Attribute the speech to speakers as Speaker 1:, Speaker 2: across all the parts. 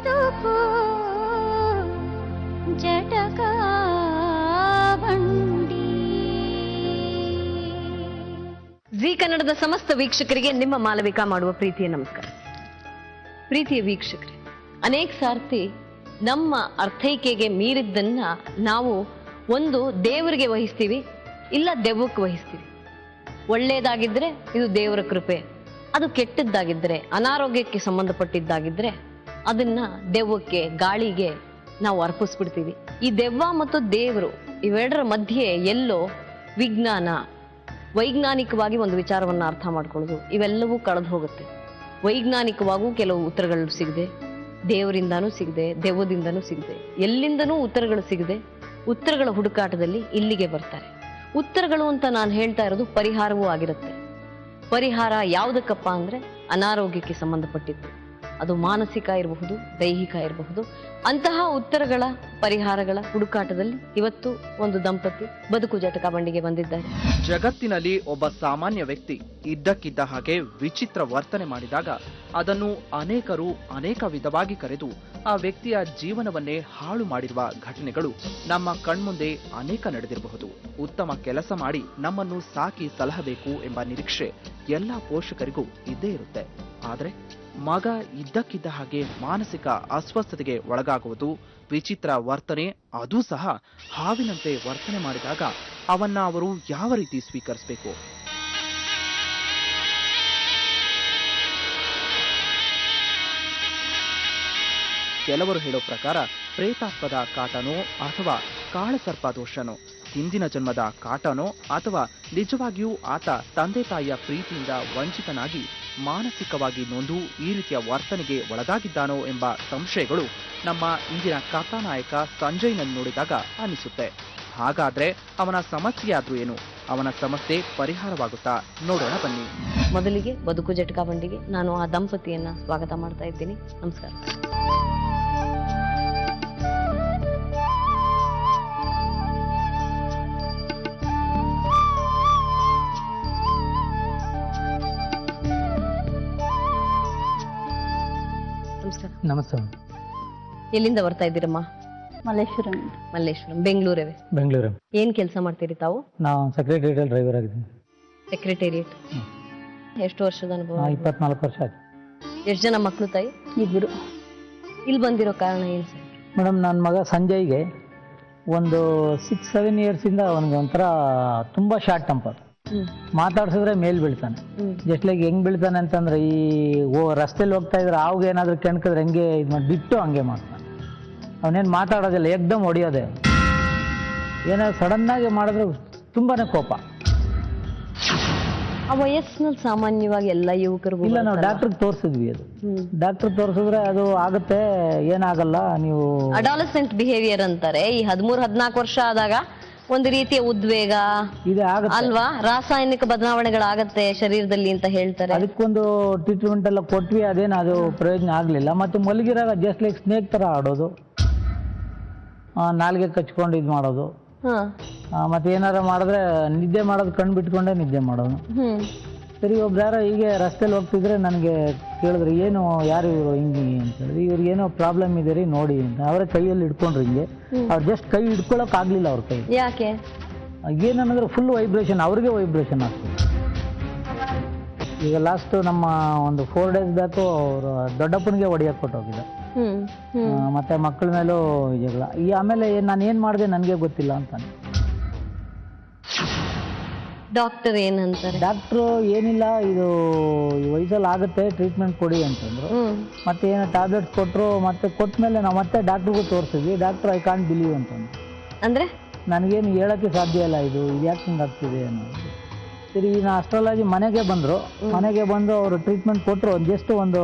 Speaker 1: ಬದುಕು ಜಟಕ ಬಂಡಿ.
Speaker 2: ಜಿ ಕನ್ನಡದ ಸಮಸ್ತ ವೀಕ್ಷಕರಿಗೆ ನಿಮ್ಮ ಮಾಲವಿಕಾ ಮಾಡುವ ಪ್ರೀತಿಯ ನಮಸ್ಕಾರ. ಪ್ರೀತಿಯ ವೀಕ್ಷಕರೇ, ಅನೇಕ ಸಾರ್ತಿ ನಮ್ಮ ಅರ್ಥೈಕೆಗೆ ಮೀರಿದ್ದನ್ನ ನಾವು ಒಂದು ದೇವರಿಗೆ ವಹಿಸ್ತೀವಿ, ಇಲ್ಲ ದೆವ್ವಕ್ಕೆ ವಹಿಸ್ತೀವಿ. ಒಳ್ಳೆಯದಾಗಿದ್ರೆ ಇದು ದೇವರ ಕೃಪೆ, ಅದು ಕೆಟ್ಟದ್ದಾಗಿದ್ರೆ ಅನಾರೋಗ್ಯಕ್ಕೆ ಸಂಬಂಧಪಟ್ಟಿದ್ದಾಗಿದ್ರೆ ಅದನ್ನ ದೆವ್ವಕ್ಕೆ, ಗಾಳಿಗೆ ನಾವು ಅರ್ಪಿಸ್ಬಿಡ್ತೀವಿ. ಈ ದೆವ್ವ ಮತ್ತು ದೇವರು ಇವೆರಡರ ಮಧ್ಯೆ ಎಲ್ಲೋ ವಿಜ್ಞಾನ, ವೈಜ್ಞಾನಿಕವಾಗಿ ಒಂದು ವಿಚಾರವನ್ನ ಅರ್ಥ ಮಾಡ್ಕೊಳ್ಳೋದು ಇವೆಲ್ಲವೂ ಕಳೆದು ಹೋಗುತ್ತೆ. ವೈಜ್ಞಾನಿಕವಾಗೂ ಕೆಲವು ಉತ್ತರಗಳು ಸಿಗದೆ, ದೇವರಿಂದಾನೂ ಸಿಗದೆ, ದೆವ್ವದಿಂದನೂ ಸಿಗದೆ, ಎಲ್ಲಿಂದನೂ ಉತ್ತರಗಳು ಸಿಗದೆ ಉತ್ತರಗಳ ಹುಡುಕಾಟದಲ್ಲಿ ಇಲ್ಲಿಗೆ ಬರ್ತಾರೆ. ಉತ್ತರಗಳು ಅಂತ ನಾನು ಹೇಳ್ತಾ ಇರೋದು ಪರಿಹಾರವೂ ಆಗಿರುತ್ತೆ. ಪರಿಹಾರ ಯಾವುದಕ್ಕಪ್ಪ ಅಂದ್ರೆ ಅನಾರೋಗ್ಯಕ್ಕೆ ಸಂಬಂಧಪಟ್ಟಿದ್ದು, ಅದು ಮಾನಸಿಕ ಇರಬಹುದು, ದೈಹಿಕ ಇರಬಹುದು. ಅಂತಹ ಉತ್ತರಗಳ, ಪರಿಹಾರಗಳ ಹುಡುಕಾಟದಲ್ಲಿ ಇವತ್ತು ಒಂದು ದಂಪತಿ ಬದುಕು ಜಟಕ ಬಂಡಿಗೆ ಬಂದಿದ್ದಾರೆ.
Speaker 3: ಜಗತ್ತಿನಲ್ಲಿ ಒಬ್ಬ ಸಾಮಾನ್ಯ ವ್ಯಕ್ತಿ ಇದ್ದಕ್ಕಿದ್ದ ಹಾಗೆ ವಿಚಿತ್ರ ವರ್ತನೆ ಮಾಡಿದಾಗ ಅದನ್ನು ಅನೇಕರು ಅನೇಕ ವಿಧವಾಗಿ ಕರೆದು ಆ ವ್ಯಕ್ತಿಯ ಜೀವನವನ್ನೇ ಹಾಳು ಮಾಡಿರುವ ಘಟನೆಗಳು ನಮ್ಮ ಕಣ್ಮುಂದೆ ಅನೇಕ ನಡೆದಿರಬಹುದು. ಉತ್ತಮ ಕೆಲಸ ಮಾಡಿ ನಮ್ಮನ್ನು ಸಾಕಿ ಸಲಹಬೇಕು ಎಂಬ ನಿರೀಕ್ಷೆ ಎಲ್ಲಾ ಪೋಷಕರಿಗೂ ಇದ್ದೇ ಇರುತ್ತೆ. ಆದರೆ ಮಗ ಇದ್ದಕ್ಕಿದ್ದ ಹಾಗೆ ಮಾನಸಿಕ ಅಸ್ವಸ್ಥತೆಗೆ ಒಳಗಾಗುವುದು, ವಿಚಿತ್ರ ವರ್ತನೆ, ಅದೂ ಸಹ ಹಾವಿನಂತೆ ವರ್ತನೆ ಮಾಡಿದಾಗ ಅವನ್ನ ಅವರು ಯಾವ ರೀತಿ ಸ್ವೀಕರಿಸಬೇಕು? ಕೆಲವರು ಹೇಳೋ ಪ್ರಕಾರ ಪ್ರೇತಾತ್ಮದ ಕಾಟನೋ ಅಥವಾ ಕಾಳಸರ್ಪ ದೋಷನೋ, ಹಿಂದಿನ ಜನ್ಮದ ಕಾಟನೋ ಅಥವಾ ನಿಜವಾಗಿಯೂ ಆತ ತಂದೆ ತಾಯಿಯ ಪ್ರೀತಿಯಿಂದ ವಂಚಿತನಾಗಿ ಮಾನಸಿಕವಾಗಿ ನೊಂದು ಈ ರೀತಿಯ ವರ್ತನೆಗೆ ಒಳಗಾಗಿದ್ದಾನೋ ಎಂಬ ಸಂಶಯಗಳು ನಮ್ಮ ಇಂದಿನ ಕಥಾನಾಯಕ ಸಂಜಯ್ನನ್ನು ನೋಡಿದಾಗ ಅನಿಸುತ್ತೆ. ಹಾಗಾದ್ರೆ ಅವನ ಸಮಸ್ಯೆಯಾದ್ರೂ ಏನು? ಅವನ ಸಮಸ್ಯೆ ಪರಿಹಾರವಾಗುತ್ತಾ? ನೋಡೋಣ ಬನ್ನಿ.
Speaker 2: ಮೊದಲಿಗೆ ಬದುಕು ಜಟಕ ಬಂಡಿಗೆ ನಾನು ಆ ದಂಪತಿಯನ್ನ ಸ್ವಾಗತ ಮಾಡ್ತಾ ಇದ್ದೀನಿ. ನಮಸ್ಕಾರ.
Speaker 4: ನಮಸ್ತೆ.
Speaker 2: ಎಲ್ಲಿಂದ ಬರ್ತಾ ಇದ್ದೀರಮ್ಮ?
Speaker 5: ಮಲ್ಲೇಶ್ವರಂ.
Speaker 2: ಮಲ್ಲೇಶ್ವರಂ, ಬೆಂಗಳೂರವೇ?
Speaker 4: ಬೆಂಗಳೂರು.
Speaker 2: ಏನ್ ಕೆಲಸ ಮಾಡ್ತೀರಿ ತಾವು?
Speaker 4: ನಾವು ಸೆಕ್ರೆಟೇರಿಯಲ್ ಡ್ರೈವರ್ ಆಗಿದ್ದೀನಿ.
Speaker 2: ಸೆಕ್ರೆಟೇರಿಯೇಟ್. ಎಷ್ಟು ವರ್ಷದ ಅನುಭವ?
Speaker 4: 24 ವರ್ಷ ಆಯ್ತು.
Speaker 2: ಎಷ್ಟು ಜನ ಮಕ್ಕಳು ತಾಯಿ?
Speaker 5: ಇಬ್ಬರು.
Speaker 2: ಇಲ್ಲಿ ಬಂದಿರೋ ಕಾರಣ ಏನು ಸರ್?
Speaker 4: ಮೇಡಮ್, ನನ್ನ ಮಗ ಸಂಜಯ್ಗೆ ಒಂದು 6-7 ಇಯರ್ಸಿಂದ ಅವನಿಗೆ ಒಂಥರ ತುಂಬ ಶಾರ್ಟ್ ಟೆಂಪರ್. ಮಾತಾಡ್ಸಿದ್ರೆ ಮೇಲ್ ಬೀಳ್ತಾನೆ. ಜಸ್ಟ್ ಲೈಕ್ ಹೆಂಗ್ ಬೀಳ್ತಾನೆ ಅಂತಂದ್ರೆ, ಈ ರಸ್ತೆಯಲ್ಲಿ ಹೋಗ್ತಾ ಇದ್ರೆ ಆವಾಗ ಏನಾದ್ರು ಕೆಣ್ಕಿದ್ರೆ ಹೆಂಗೆ ಇದು ಮಾಡಿ ಬಿಟ್ಟು ಹಂಗೆ ಮಾಡ್ತಾನೆ. ಅವನೇನು ಮಾತಾಡೋದಿಲ್ಲ, ಏಕ್ದಮ್ ಹೊಡಿಯೋದೆ. ಏನಾದ್ರು ಸಡನ್ ಆಗಿ ಮಾಡಿದ್ರೆ ತುಂಬಾನೇ ಕೋಪ.
Speaker 2: ಆ ವಯಸ್ಸಿನಲ್ಲಿ ಸಾಮಾನ್ಯವಾಗಿ ಎಲ್ಲ ಯುವಕರಿಗೂ
Speaker 4: ಇಲ್ಲ, ನಾವು ಡಾಕ್ಟರ್ಗೆ ತೋರಿಸಿದ್ವಿ. ಅದು ಡಾಕ್ಟರ್ ತೋರಿಸಿದ್ರೆ ಅದು ಆಗುತ್ತೆ, ಏನಾಗಲ್ಲ. ನೀವು
Speaker 2: ಅಡಾಲಸೆಂಟ್ ಬಿಹೇವಿಯರ್ ಅಂತಾರೆ. ಈ 13-14 ವರ್ಷ ಆದಾಗ ಒಂದು ರೀತಿಯ ಉದ್ವೇಗ
Speaker 4: ಇದೆ
Speaker 2: ಅಲ್ವಾ, ರಾಸಾಯನಿಕ ಬದಲಾವಣೆಗಳಾಗತ್ತೆ ಶರೀರದಲ್ಲಿ ಅಂತ ಹೇಳ್ತಾರೆ.
Speaker 4: ಅದಕ್ಕೊಂದು ಟ್ರೀಟ್ಮೆಂಟ್ ಎಲ್ಲ ಕೊಟ್ವಿ, ಅದೇನು ಅದು ಪ್ರಯೋಜನ ಆಗ್ಲಿಲ್ಲ. ಮತ್ತೆ ಮಲಗಿರಾಗ ಜಸ್ಟ್ ಲೈಕ್ ಸ್ನೇಕ್ ತರ ಆಡೋದು, ನಾಲ್ಗೆ ಕಚ್ಕೊಂಡು ಇದು ಮಾಡೋದು, ಮತ್ತೆ ಏನಾರ ಮಾಡಿದ್ರೆ ನಿದ್ದೆ ಮಾಡೋದು, ಕಣ್ಣು ಬಿಟ್ಕೊಂಡೇ ನಿದ್ದೆ ಮಾಡೋದು. ಸರಿ, ಒಬ್ರು ಯಾರೋ ಹೀಗೆ ರಸ್ತೆಯಲ್ಲಿ ಹೋಗ್ತಿದ್ರೆ ನನಗೆ ಕೇಳಿದ್ರು, ಏನು ಯಾರು ಇವರು ಹಿಂಗೆ ಅಂತ ಹೇಳಿದ್ರು. ಇವ್ರಿಗೆ ಏನೋ ಪ್ರಾಬ್ಲಮ್ ಇದೆ ರೀ ನೋಡಿ ಅಂತ. ಅವರೇ ಕೈಯಲ್ಲಿ ಹಿಡ್ಕೊಂಡ್ರು ಹಿಂಗೆ. ಅವ್ರು ಜಸ್ಟ್ ಕೈ ಹಿಡ್ಕೊಳಕ್ ಆಗ್ಲಿಲ್ಲ ಅವ್ರ ಕೈ.
Speaker 2: ಯಾಕೆ?
Speaker 4: ಏನಂದ್ರೆ ಫುಲ್ ವೈಬ್ರೇಷನ್, ಅವ್ರಿಗೆ ವೈಬ್ರೇಷನ್ ಆಗ್ತದೆ. ಈಗ ಲಾಸ್ಟ್ ನಮ್ಮ ಒಂದು 4 days ಬ್ಯಾಕು ಅವರು ದೊಡ್ಡಪ್ಪನಿಗೆ ಹೊಡಿಯಕ್ಕೆ ಕೊಟ್ಟೋಗಿದ್ದ. ಮತ್ತೆ ಮಕ್ಕಳ ಮೇಲೂ ಜಗಳ. ಆಮೇಲೆ ನಾನು ಏನ್ ಮಾಡಿದೆ ನನಗೆ ಗೊತ್ತಿಲ್ಲ ಅಂತಾನೆ.
Speaker 2: ಡಾಕ್ಟರ್ ಏನಂತಾರೆ?
Speaker 4: ಡಾಕ್ಟ್ರು ಏನಿಲ್ಲ, ಇದು ವಯಸ್ಸಲ್ಲಿ ಆಗುತ್ತೆ, ಟ್ರೀಟ್ಮೆಂಟ್ ಕೊಡಿ ಅಂತಂದ್ರು. ಮತ್ತೆ ಏನೋ ಟ್ಯಾಬ್ಲೆಟ್ಸ್ ಕೊಟ್ಟರು. ಮತ್ತೆ ಕೊಟ್ಮೇಲೆ ನಾವು ಮತ್ತೆ ಡಾಕ್ಟ್ರಿಗೂ ತೋರಿಸಿದ್ವಿ. ಡಾಕ್ಟರ್ ಐ ಕಾಂಟ್ ಬಿಲೀವ್ ಅಂತಂದ್ರು.
Speaker 2: ಅಂದ್ರೆ
Speaker 4: ನನಗೇನು ಹೇಳಕ್ಕೆ ಸಾಧ್ಯ ಇಲ್ಲ, ಇದು ಯಾಕೆ ಹಿಂಗೆ ಆಗ್ತಿದೆ ಅನ್ನೋದು. ಸರಿ, ನಾ ಅಸ್ಟ್ರಾಲಜಿ ಮನೆಗೆ ಬಂದರು. ಮನೆಗೆ ಬಂದು ಅವರು ಟ್ರೀಟ್ಮೆಂಟ್ ಕೊಟ್ಟರು. ಜಸ್ಟ್ ಒಂದು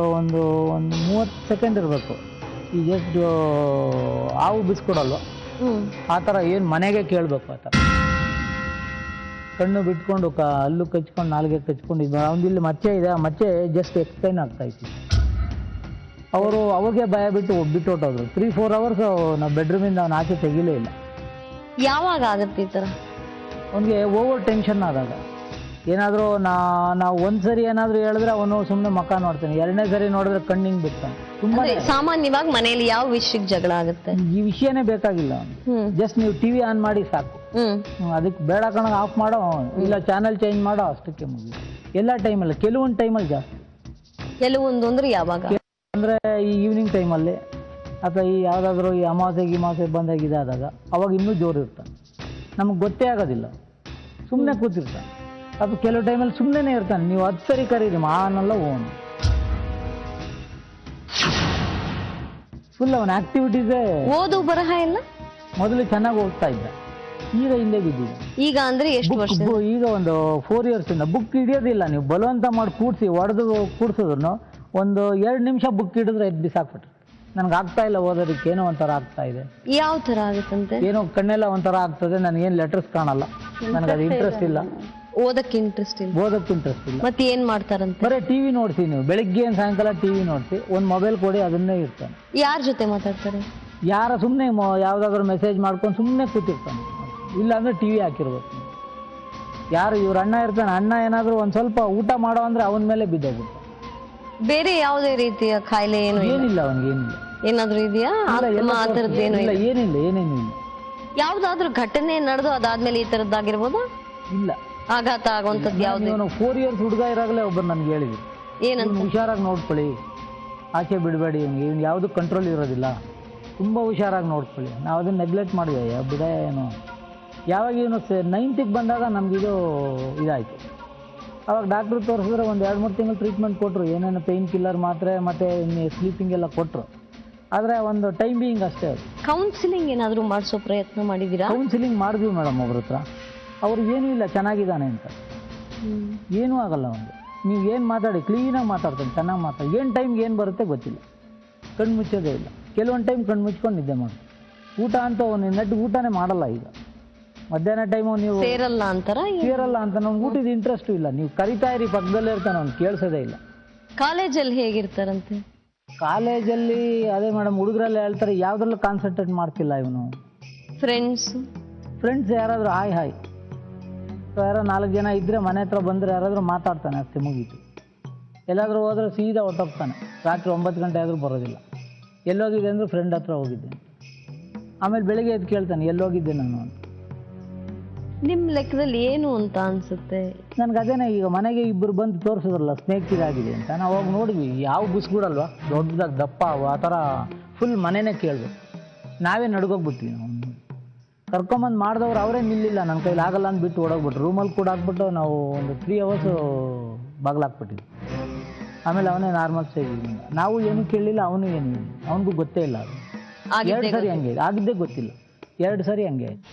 Speaker 4: 30 ಸೆಕೆಂಡ್ ಇರಬೇಕು. ಈ ಜಸ್ಟ್ ಹಾವು ಬಿಸ್ಕೊಡಲ್ವ ಆ ಥರ, ಏನು ಮನೆಗೆ ಕೇಳಬೇಕು ಆ ಥರ. ಕಣ್ಣು ಬಿಟ್ಕೊಂಡು ಹಲ್ಲು ಕಚ್ಕೊಂಡು ನಾಲ್ಗೆ ಕಚ್ಕೊಂಡು ಇದು ಅವನಿಲ್ಲಿ ಮಚ್ಚೆ ಇದೆ. ಆ ಮಚ್ಚೆ ಜಸ್ಟ್ ಎಕ್ಸ್ಪ್ಲೈನ್ ಆಗ್ತಾ ಇತ್ತು. ಅವರು ಅವಾಗೆ ಭಯ ಬಿಟ್ಟು ಹೊಟ್ಟೋದ್ರು. 3-4 hours ನಾವು ಬೆಡ್ರೂಮಿಂದ ಅವನ ಆಚೆ ತೆಗಿಲೇ ಇಲ್ಲ.
Speaker 2: ಯಾವಾಗ ಆಗುತ್ತೆ ಈ ಥರ?
Speaker 4: ಅವನಿಗೆ ಓವರ್ ಟೆನ್ಷನ್ ಆದಾಗ. ಏನಾದರೂ ನಾವು ಒಂದು ಸರಿ ಏನಾದರೂ ಹೇಳಿದ್ರೆ ಅವನು ಸುಮ್ಮನೆ ಮುಖ ನೋಡ್ತಾನೆ. 2ನೇ ಸರಿ ನೋಡಿದ್ರೆ ಕಣ್ಣಿಂಗ್ ಬಿಡ್ತಾನೆ. ತುಂಬಾ
Speaker 2: ಅದೇ ಸಾಮಾನ್ಯವಾಗಿ ಮನೆಯಲ್ಲಿ ಯಾವ ವಿಷಯಕ್ಕೆ ಜಗಳ ಆಗುತ್ತೆ?
Speaker 4: ಈ ವಿಷಯನೇ ಬೇಕಾಗಿಲ್ಲ. ಜಸ್ಟ್ ನೀವು ಟಿವಿ ಆನ್ ಮಾಡಿ ಸಾಕು. ಅದಕ್ಕೆ ಬೇಡ ಕಣ ಆಫ್ ಮಾಡೋ, ಇಲ್ಲ ಚಾನೆಲ್ ಚೇಂಜ್ ಮಾಡೋ, ಅಷ್ಟಕ್ಕೆ ಮುಗಿ. ಎಲ್ಲ ಟೈಮಲ್ಲಿ, ಕೆಲವೊಂದು ಟೈಮಲ್ಲಿ ಜಾಸ್ತಿ.
Speaker 2: ಕೆಲವೊಂದು ಅಂದ್ರೆ ಯಾವಾಗ?
Speaker 4: ಅಂದ್ರೆ ಈ ಈವ್ನಿಂಗ್ ಟೈಮಲ್ಲಿ ಅಥವಾ ಈ ಯಾವುದಾದ್ರೂ ಈ ಅಮಾವಾಸ್ಯೆ ಬಂದಾಗ ಇದಾದಾಗ ಅವಾಗ ಇನ್ನೂ ಜೋರು ಇರ್ತಾನೆ. ನಮಗೆ ಗೊತ್ತೇ ಆಗೋದಿಲ್ಲ, ಸುಮ್ಮನೆ ಕೂತಿರ್ತಾನೆ. ಅದು ಕೆಲವು ಟೈಮಲ್ಲಿ ಸುಮ್ಮನೆ ಇರ್ತಾನೆ. ನೀವು 10 ಸರಿ ಕರೀರಿ ಮಾನಲ್ಲ ಓನ್. ಫುಲ್ ಅವನ ಆಕ್ಟಿವಿಟೀಸೇ.
Speaker 2: ಓದು ಬರಹ ಎಲ್ಲ
Speaker 4: ಮೊದಲು ಚೆನ್ನಾಗಿ ಓದ್ತಾ ಇದ್ದ, ಈಗ ಹಿಂದೆ ಬಿದ್ದಿದೆ.
Speaker 2: ಈಗ ಅಂದ್ರೆ ಎಷ್ಟು ವರ್ಷ?
Speaker 4: ಈಗ ಒಂದು 4 years ಇಂದ ಬುಕ್ ಹಿಡಿಯೋದಿಲ್ಲ. ನೀವು ಬಲವಂತ ಮಾಡಿ ಕೂಡಿಸಿ ಹೊಡೆದು ಕೂಡ್ಸಿದ್ರು ಒಂದು 2 ನಿಮಿಷ ಬುಕ್ ಹಿಡಿದ್ರೆ ಎದ್ದು ಬಿಸಾಕ್ಬಿಟ್ರು. ನನಗೆ ಆಗ್ತಾ ಇಲ್ಲ ಓದೋದಕ್ಕೆ, ಏನೋ ಒಂಥರ ಆಗ್ತಾ ಇದೆ.
Speaker 2: ಯಾವ ತರ ಆಗುತ್ತಂತೆ?
Speaker 4: ಏನೋ ಕಣ್ಣೆಲ್ಲ ಒಂಥರ ಆಗ್ತದೆ, ನನಗೇನು ಲೆಟರ್ಸ್ ಕಾಣಲ್ಲ, ನನಗೆ ಅದು ಇಂಟ್ರೆಸ್ಟ್ ಇಲ್ಲ.
Speaker 2: ಓದಕ್ಕೆ ಇಂಟ್ರೆಸ್ಟ್ ಇಲ್ಲ.
Speaker 4: ಓದಕ್ಕೆ ಇಂಟ್ರೆಸ್ಟ್ ಇಲ್ಲ.
Speaker 2: ಮತ್ತೆ ಏನ್ ಮಾಡ್ತಾರಂತೆ?
Speaker 4: ಬರೀ ಟಿವಿ ನೋಡ್ಸಿ. ನೀವು ಬೆಳಿಗ್ಗೆ ಸಾಯಂಕಾಲ ಟಿವಿ ನೋಡ್ಸಿ, ಒಂದು ಮೊಬೈಲ್ ಕೊಡಿ, ಅದನ್ನೇ ಇರ್ತಾನೆ.
Speaker 2: ಯಾರ ಜೊತೆ ಮಾತಾಡ್ತಾರೆ?
Speaker 4: ಯಾರ ಸುಮ್ಮನೆ ಯಾವ್ದಾದ್ರು ಮೆಸೇಜ್ ಮಾಡ್ಕೊಂಡು ಸುಮ್ಮನೆ ಕೂತಿರ್ತಾನೆ. ಇಲ್ಲಾಂದ್ರೆ ಟಿವಿ ಹಾಕಿರ್ಬೇಕು. ಯಾರು ಇವ್ರ ಅಣ್ಣ ಇರ್ತಾನೆ, ಅಣ್ಣ ಏನಾದ್ರು ಒಂದ್ ಸ್ವಲ್ಪ ಊಟ ಮಾಡೋ ಅಂದ್ರೆ ಅವನ ಮೇಲೆ ಬಿದ್ದೋಗ್ಬಿಡ್ತಾನೆ.
Speaker 2: ಬೇರೆ ಯಾವುದೇ ರೀತಿಯ ಕಾಯಿಲೆ ಏನು
Speaker 4: ಏನಿಲ್ಲ ಅವನಿಗೆ, ಏನಿಲ್ಲ.
Speaker 2: ಏನಾದ್ರು ಇದೆಯಾ?
Speaker 4: ಏನಿಲ್ಲ, ಏನೇನಿಲ್ಲ.
Speaker 2: ಯಾವ್ದಾದ್ರು ಘಟನೆ ನಡೆದು ಅದಾದ್ಮೇಲೆ ಈ ತರದ್ದಾಗಿರ್ಬೋದಾ?
Speaker 4: ಇಲ್ಲ,
Speaker 2: ಆಘಾತ ಆಗುವಂತದ್ದು ಯಾವ್ದು?
Speaker 4: 4 years ಹುಡುಗ ಇರಾಗಲೇ ಒಬ್ಬರು ನನ್ಗೆ ಹೇಳಿದ್ರು,
Speaker 2: ಏನಂತ?
Speaker 4: ಹುಷಾರಾಗಿ ನೋಡ್ಕೊಳ್ಳಿ, ಆಚೆ ಬಿಡಬೇಡಿ, ಇವ್ನು ಯಾವುದು ಕಂಟ್ರೋಲ್ ಇರೋದಿಲ್ಲ, ತುಂಬಾ ಹುಷಾರಾಗಿ ನೋಡ್ಕೊಳ್ಳಿ. ನಾವು ಅದನ್ನ ನೆಗ್ಲೆಕ್ಟ್ ಮಾಡಿದೆ. ಬಿಡ ಏನು, ಯಾವಾಗ ಇವನು 9th ಬಂದಾಗ ನಮ್ಗಿದು ಇದಾಯ್ತು. ಅವಾಗ ಡಾಕ್ಟ್ರು ತೋರಿಸಿದ್ರೆ ಒಂದು 2-3 ತಿಂಗಳು ಟ್ರೀಟ್ಮೆಂಟ್ ಕೊಟ್ಟರು. ಏನೇನು ಪೇಯ್ನ್ ಕಿಲ್ಲರ್ ಮಾತ್ರೆ ಮತ್ತೆ ಸ್ಲೀಪಿಂಗ್ ಎಲ್ಲ ಕೊಟ್ಟರು. ಆದರೆ ಒಂದು ಟೈಮ್ ಬೀಯಿಂಗ್ ಅಷ್ಟೇ. ಅದು
Speaker 2: ಕೌನ್ಸಿಲಿಂಗ್ ಏನಾದರೂ ಮಾಡಿಸೋ ಪ್ರಯತ್ನ ಮಾಡಿದ್ದೀರಾ?
Speaker 4: ಕೌನ್ಸಿಲಿಂಗ್ ಮಾಡಿದ್ವಿ ಮೇಡಮ್ ಒಬ್ರ ಹತ್ರ. ಅವ್ರಿಗೆ ಏನೂ ಇಲ್ಲ, ಚೆನ್ನಾಗಿದ್ದಾನೆ ಅಂತ. ಏನೂ ಆಗಲ್ಲ ಅವನಿಗೆ. ನೀವು ಏನು ಮಾತಾಡಿ ಕ್ಲೀನಾಗಿ ಮಾತಾಡ್ತಾನೆ, ಚೆನ್ನಾಗಿ ಮಾತಾಡಿ. ಏನು ಟೈಮ್ಗೆ ಏನು ಬರುತ್ತೆ ಗೊತ್ತಿಲ್ಲ, ಕಣ್ಣು ಮುಚ್ಚೋದೇ ಇಲ್ಲ. ಕೆಲವೊಂದು ಟೈಮ್ ಕಣ್ಣು ಮುಚ್ಕೊಂಡು ನಿದ್ದೆ ಮಾಡಿ. ಊಟ ಅಂತ ಅವನು ನೆಟ್ಟು ಊಟನೇ ಮಾಡಲ್ಲ. ಈಗ ಮಧ್ಯಾಹ್ನ ಟೈಮು ನೀವು
Speaker 2: ಸೇರಲ್ಲ ಅಂತಾರ?
Speaker 4: ಸೇರಲ್ಲ ಅಂತ. ನಮ್ಗೆ ಊಟದ ಇಂಟ್ರೆಸ್ಟು ಇಲ್ಲ. ನೀವು ಕರಿತಾ ಇರಿ, ಪಕ್ಕದಲ್ಲೇ ಇರ್ತಾನೆ, ಅವ್ನು ಕೇಳಿಸೋದೇ ಇಲ್ಲ.
Speaker 2: ಕಾಲೇಜಲ್ಲಿ ಹೇಗಿರ್ತಾರಂತೆ?
Speaker 4: ಕಾಲೇಜಲ್ಲಿ ಅದೇ ಮೇಡಮ್, ಹುಡುಗರೆಲ್ಲ ಹೇಳ್ತಾರೆ ಯಾವುದ್ರಲ್ಲೂ ಕಾನ್ಸಂಟ್ರೇಟ್ ಮಾಡ್ತಿಲ್ಲ ಇವನು. ಫ್ರೆಂಡ್ಸ್ ಯಾರಾದರೂ ಹಾಯ್ ಯಾರೋ 4 ಜನ ಇದ್ದರೆ ಮನೆ ಹತ್ರ ಬಂದರೆ ಯಾರಾದರೂ ಮಾತಾಡ್ತಾನೆ, ಅಷ್ಟೇ, ಮುಗೀತು. ಎಲ್ಲಾದರೂ ಹೋದ್ರೆ ಸೀದಾ ಹೊಟ್ಟೋಗ್ತಾನೆ. ರಾತ್ರಿ 9 ಗಂಟೆ ಆದರೂ ಬರೋದಿಲ್ಲ. ಎಲ್ಲೋಗಿದ್ದೆ ಅಂದರೆ ಫ್ರೆಂಡ್ ಹತ್ರ ಹೋಗಿದ್ದೆ. ಆಮೇಲೆ ಬೆಳಿಗ್ಗೆ ಎದ್ದು ಕೇಳ್ತಾನೆ ಎಲ್ಲೋಗಿದ್ದೆ ನಾನು ಅಂತ.
Speaker 2: ನಿಮ್ಮ ಲೆಕ್ಕದಲ್ಲಿ ಏನು ಅಂತ ಅನ್ಸುತ್ತೆ
Speaker 4: ನನಗೆ? ಅದೇನೇ, ಈಗ ಮನೆಗೆ ಇಬ್ಬರು ಬಂದು ತೋರಿಸಿದ್ರಲ್ಲ ಸ್ನೇಕ್ ಇದಾಗಿದೆ ಅಂತ. ನಾವು ಹೋಗಿ ನೋಡಿದ್ವಿ, ಯಾವ ಬುಸ್ಗೂಡಲ್ವ ದೊಡ್ಡದಾಗಿ ದಪ್ಪ ಆ ಥರ ಫುಲ್ ಮನೆಯೇ ಕೇಳಿದ್ವಿ. ನಾವೇ ನಡ್ಗೋಗ್ಬಿಟ್ವಿ. ನಾವು ಕರ್ಕೊಂಬಂದು ಮಾಡಿದವ್ರು ಅವರೇ ನಿಲ್ಲಿಲ್ಲ, ನನ್ನ ಕೈಲಿ ಆಗಲ್ಲ ಅಂದ್ಬಿಟ್ಟು ಓಡೋಗ್ಬಿಟ್ರು. ರೂಮಲ್ಲಿ ಕೂಡ ಹಾಕ್ಬಿಟ್ಟು ನಾವು ಒಂದು 3 hours ಬಾಗಿಲಾಕ್ಬಿಟ್ಟಿದ್ವಿ. ಆಮೇಲೆ ಅವನೇ ನಾರ್ಮಲ್ ಸ್ಟೇಜ್. ನಾವು ಏನೂ ಕೇಳಲಿಲ್ಲ, ಅವನು ಏನು ಇಲ್ಲ, ಅವನಿಗೂ ಗೊತ್ತೇ ಇಲ್ಲ. ಅದು 2 ಸರಿ ಹಂಗೆ ಆಗಿದ್ದೇ ಗೊತ್ತಿಲ್ಲ. 2 ಸರಿ ಹಂಗೆ ಆಯ್ತು.